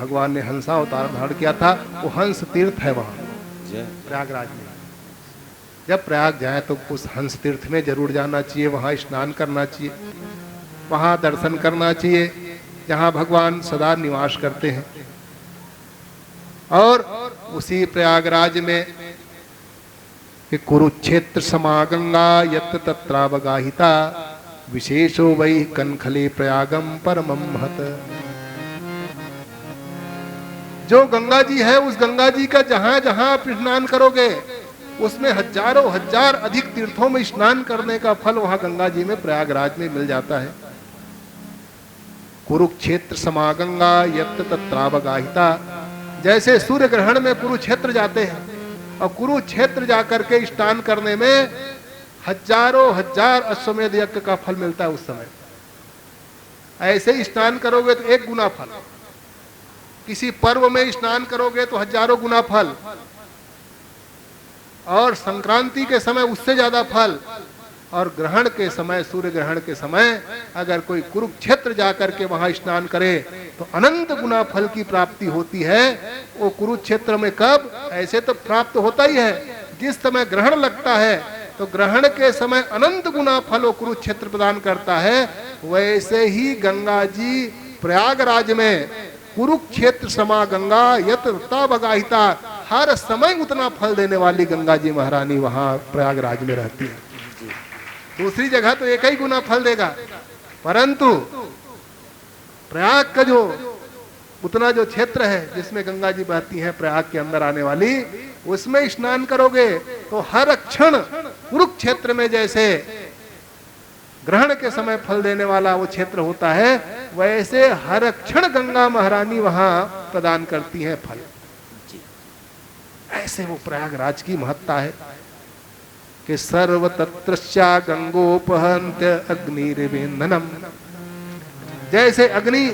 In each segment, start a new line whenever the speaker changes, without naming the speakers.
भगवान ने हंसा अवतार धारण किया था, वो हंस तीर्थ है वहाँ प्रयागराज में। जब प्रयाग जाए तो उस हंस तीर्थ में जरूर जाना चाहिए, वहाँ स्नान करना चाहिए, वहाँ दर्शन करना चाहिए, जहाँ भगवान सदा निवास करते हैं। और उसी प्रयागराज में कुरुक्षेत्र समा गंगा यत् तत्रावगाहिता विशेषो वै कनखले प्रयागम परमं महत्। जो गंगा जी है, उस गंगा जी का जहां जहां आप स्नान करोगे उसमें हजारों हजार अधिक तीर्थों में स्नान करने का फल वहां गंगा जी में प्रयागराज में मिल जाता है। कुरुक्षेत्र समा गंगा यत् तत्रावगाहिता, जैसे सूर्य ग्रहण में कुरुक्षेत्र जाते हैं और कुरुक्षेत्र जाकर के स्नान करने में हजारों हजार अश्वमेध यज्ञ का फल मिलता है उस समय। ऐसे ही स्नान करोगे तो 1 गुना फल, किसी पर्व में स्नान करोगे तो हजारों गुना फल, और संक्रांति के समय उससे ज्यादा फल, और ग्रहण के समय, सूर्य ग्रहण के समय अगर कोई कुरुक्षेत्र जाकर के वहां स्नान करे तो अनंत गुना फल की प्राप्ति होती है। वो कुरुक्षेत्र में कब? ऐसे तो प्राप्त होता ही है, जिस समय ग्रहण लगता है तो ग्रहण के समय अनंत गुना फल वो कुरुक्षेत्र प्रदान करता है। वैसे ही गंगा जी प्रयागराज में कुरुक्षेत्र समा गंगा यत् तत्रावगाहिता, हर समय उतना फल देने वाली गंगा जी महारानी वहां प्रयागराज में रहती है। दूसरी जगह तो 1 ही गुना फल देगा, परंतु प्रयाग का जो उतना जो क्षेत्र है जिसमें गंगा जी बहती हैं, प्रयाग के अंदर आने वाली, उसमें स्नान करोगे तो हर क्षण कुरुक्षेत्र में जैसे ग्रहण के समय फल देने वाला वो क्षेत्र होता है, वैसे हर क्षण गंगा महारानी वहां प्रदान करती हैं फल। ऐसे वो प्रयागराज की महत्ता है कि सर्व तत्रस्या गंगोपहन्त्य अग्निर्विंधनम। जैसे अग्नि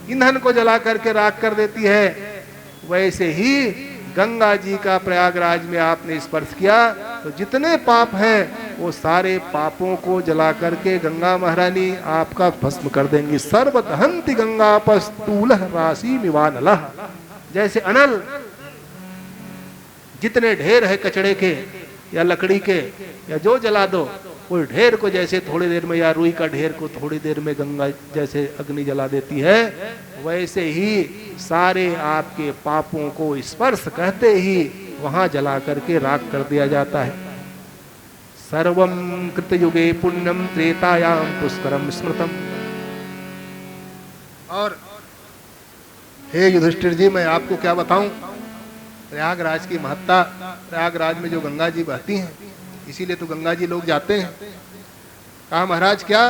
ईंधन को जला करके राख कर देती है, वैसे ही गंगा जी का प्रयागराज में आपने स्पर्श किया तो जितने पाप हैं वो सारे पापों को जला करके गंगा महारानी आपका भस्म कर देंगी। सर्व दहन्ति गंगापस्तूलः राशि निवानलः। जैसे अनल जितने ढेर है कचड़े के या लकड़ी के या जो जला दो, उस ढेर को जैसे थोड़ी देर में, या रुई का ढेर को थोड़ी देर में गंगा जैसे अग्नि जला देती है, वैसे ही सारे आपके पापों को स्पर्श कहते ही वहां जला करके राख कर दिया जाता है। सर्वं कृतयुगे पुण्यम त्रेतायाम पुष्करम स्मृतम। और हे युधिष्ठिर जी, मैं आपको क्या बताऊं प्रयागराज की महत्ता। प्रयागराज में जो गंगा जी बहती हैं, इसीलिए तो गंगा जी लोग जाते हैं। कहा महाराज क्या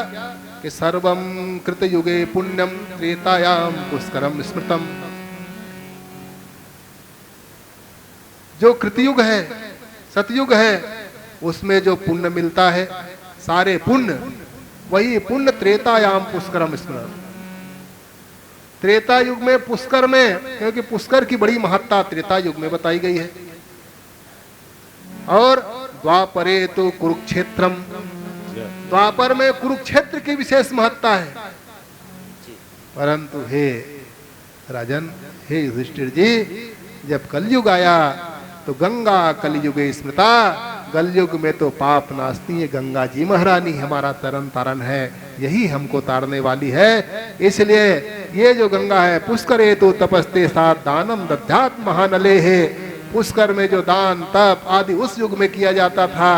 कि सर्वम कृतयुगे पुण्यम त्रेतायाम पुष्करम स्मृतम। जो कृतयुग है, सतयुग है, उसमें जो पुण्य मिलता है, सारे पुण्य, वही पुण्य त्रेतायाम पुष्करम स्मृतम। त्रेता युग में पुष्कर में, क्योंकि पुष्कर की बड़ी महत्ता त्रेता युग में बताई गई है, और द्वापरे तो कुरुक्षेत्रम, द्वापर में कुरुक्षेत्र की विशेष महत्ता है। परंतु हे राजन, हे युधिष्ठिर जी, जब कलयुग आया तो गंगा कलयुगे स्मृता, कलयुग में तो पाप नाशती है गंगा जी महारानी हमारा तरन तारण है, यही हमको तारने वाली है। इसलिए ये जो गंगा है, पुष्करे तो तपस्ते साथ दानम दध्यात महानले है। पुष्कर में जो दान तप आदि उस युग में किया जाता था,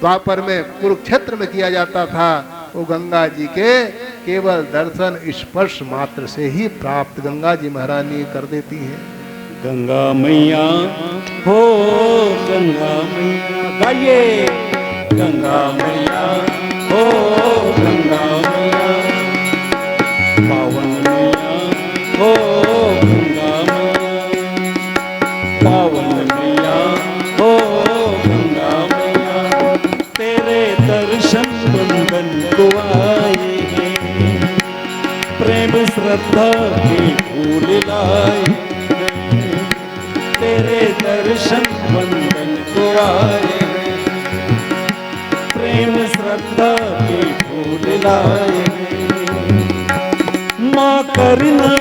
द्वापर में कुरुक्षेत्र में किया जाता था, वो गंगा जी के केवल दर्शन स्पर्श मात्र से ही प्राप्त गंगा जी महारानी कर देती हैं।
गंगा मैया हो, गंगा मैया गाइए, गंगा मैया हो, गंगा मैया पावन मैया हो, गंगा मैया पावन मैया हो, गंगा मैया तेरे दर्शन बंदन को आए हैं, प्रेम श्रद्धा के फूल लाए, तेरे दर्शन बंदन को आए, प्रेम श्रद्धा के फूल लाए। माँ करना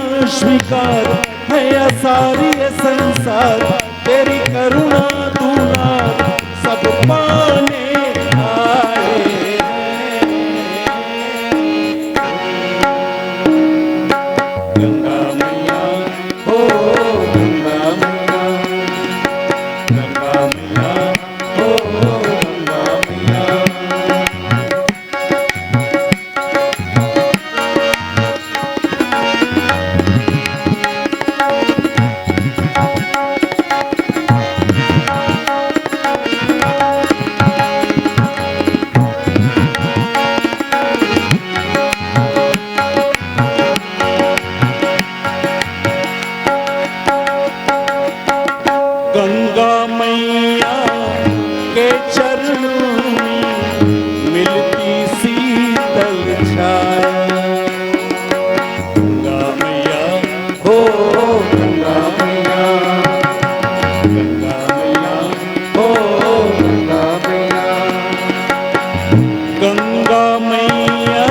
स्वीकार है असार ये संसार, तेरी करुणा दुलार सब पाने आए गंगा मैया हो गंगा मैया, गंगा मैया हो गंगा मैया। गंगा मैया के चरणों में मिलती शीतल छाया, गंगा मैया हो गंगा मैया, गंगा मैया हो गंगा मैया, गंगा मैया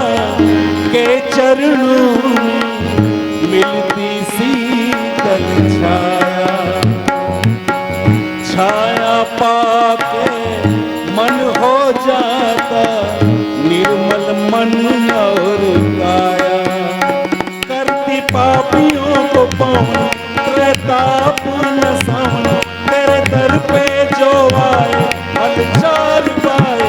के चरणों में मिलती शीतल छाया, छाया पाके मन हो जाता निर्मल मन और काया, करती पापियों को पावन त्रेताप नसान, तेरे दर पे जो आए हलचल पाए।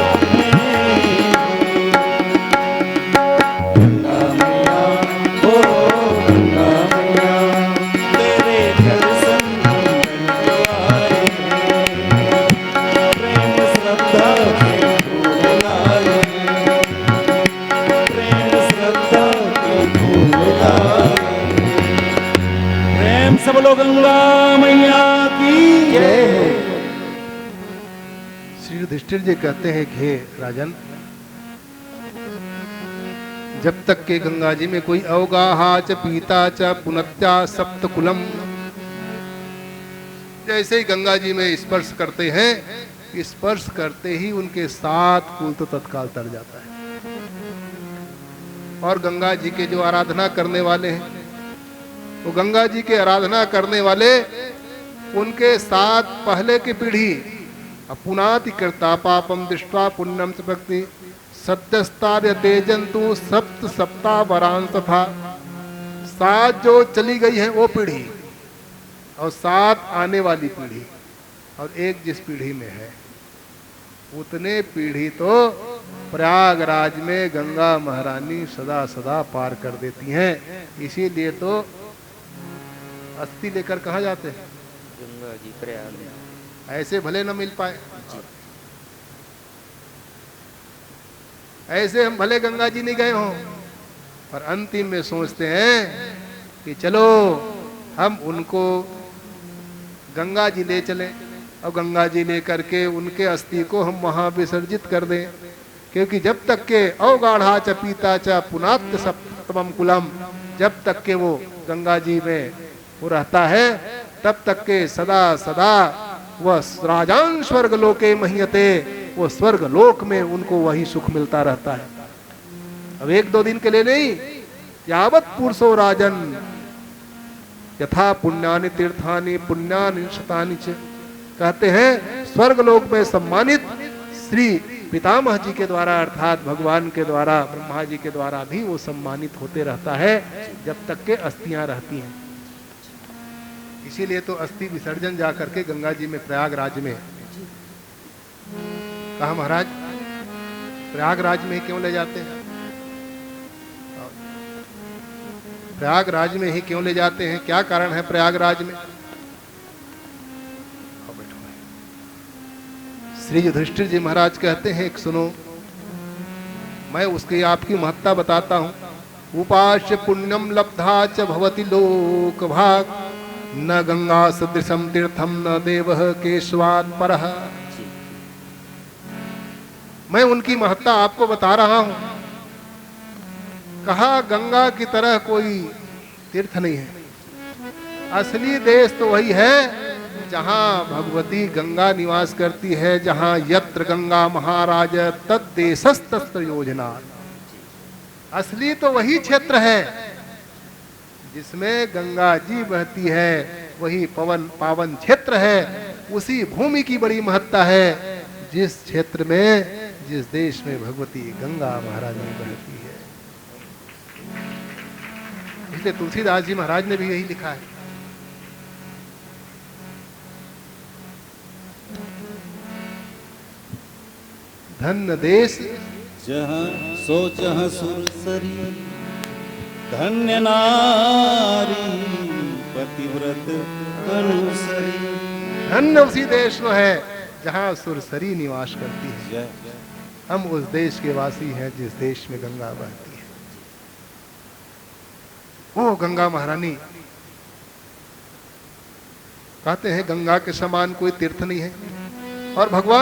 गंगा मैया हो गंगा मैया, तेरे दर्शन को आए, प्रेम श्रद्धा के फूल लाए, प्रेम श्रद्धा के फूल लाए। प्रेम सब लोग गंगा मैया की जय।
श्री युधिष्ठिर जी कहते हैं हे राजन, जब तक के गंगा जी में कोई अवगाहा च पीता च पुनत्या सप्तकुलम, जैसे ही गंगा जी में स्पर्श करते हैं, स्पर्श करते ही उनके 7 कुल तो तत्काल तर जाता है। और गंगा जी के जो आराधना करने वाले हैं, वो गंगा जी के आराधना करने वाले उनके 7 पहले की पीढ़ी अपुनाति कृता पापम दृष्ट्वा पुण्यम च भक्ति सद्यस्तार्य तेजंतु सप्त सप्ता वरांस था। 7 जो चली गई है वो पीढ़ी, और 7 आने वाली पीढ़ी, और एक जिस पीढ़ी में है, उतने पीढ़ी तो प्रयागराज में गंगा महारानी सदा सदा पार कर देती हैं। इसीलिए तो अस्थि लेकर कहाँ जाते हैं?
गंगा जी प्रयाग में।
ऐसे भले न मिल पाए, ऐसे हम भले गंगा जी नहीं गए हों, पर अंतिम में सोचते हैं कि चलो हम उनको गंगा जी ले चले, और गंगा जी ले करके उनके अस्थि को हम वहां विसर्जित कर दें। क्योंकि जब तक के अवगाढ़ा च पीता च पुनात्य सप्तमम कुलम, जब तक के वो गंगा जी में वो रहता है, तब तक के सदा सदा वह राजान स्वर्ग लोके महीयते, वो स्वर्ग लोक में उनको वही सुख मिलता रहता है। अब 1-2 दिन के लिए नहीं, यावत पुरुषो राजन यथा पुण्यानि तीर्थानि पुण्यानि शतानि च, कहते हैं स्वर्ग लोक में सम्मानित श्री पितामह जी के द्वारा, अर्थात भगवान के द्वारा, ब्रह्मा जी के द्वारा भी वो सम्मानित होते रहता है जब तक के अस्थियां रहती हैं। इसीलिए तो अस्थि विसर्जन जा करके गंगा जी में प्रयागराज में, कहा महाराज प्रयागराज में ही क्यों ले जाते हैं? प्रयागराज में ही क्यों ले जाते हैं? क्या कारण है प्रयागराज में? श्री युधिष्ठिर जी महाराज कहते हैं, एक सुनो, मैं उसकी आपकी महत्ता बताता हूं। उपास्य पुण्यम लब्धा च भवति लोक भाग, न गंगा सदृशम तीर्थम न देवः केशवात् परः। मैं उनकी महत्ता आपको बता रहा हूं। कहा गंगा की तरह कोई तीर्थ नहीं है। असली देश तो वही है जहां भगवती गंगा निवास करती है, जहां यत्र गंगा महाराज तद्देशस्तत्र योजना। असली तो वही क्षेत्र है जिसमें गंगा जी बहती है वही पावन क्षेत्र है। उसी भूमि की बड़ी महत्ता है जिस क्षेत्र में, जिस देश में भगवती गंगा महारानी बहती है। इसलिए तुलसीदास जी महाराज ने भी यही लिखा है। धन्य देश
जहाँ सो जहाँ सुरसरी, धन्य नारी पतिव्रत अनुसरी।
धन्य उसी देश में है जहाँ सुरसरी निवास करती है।
जय
हम उस देश के वासी हैं जिस देश में गंगा बहती है। वो गंगा महारानी, कहते हैं गंगा के समान कोई तीर्थ नहीं है। और भगवान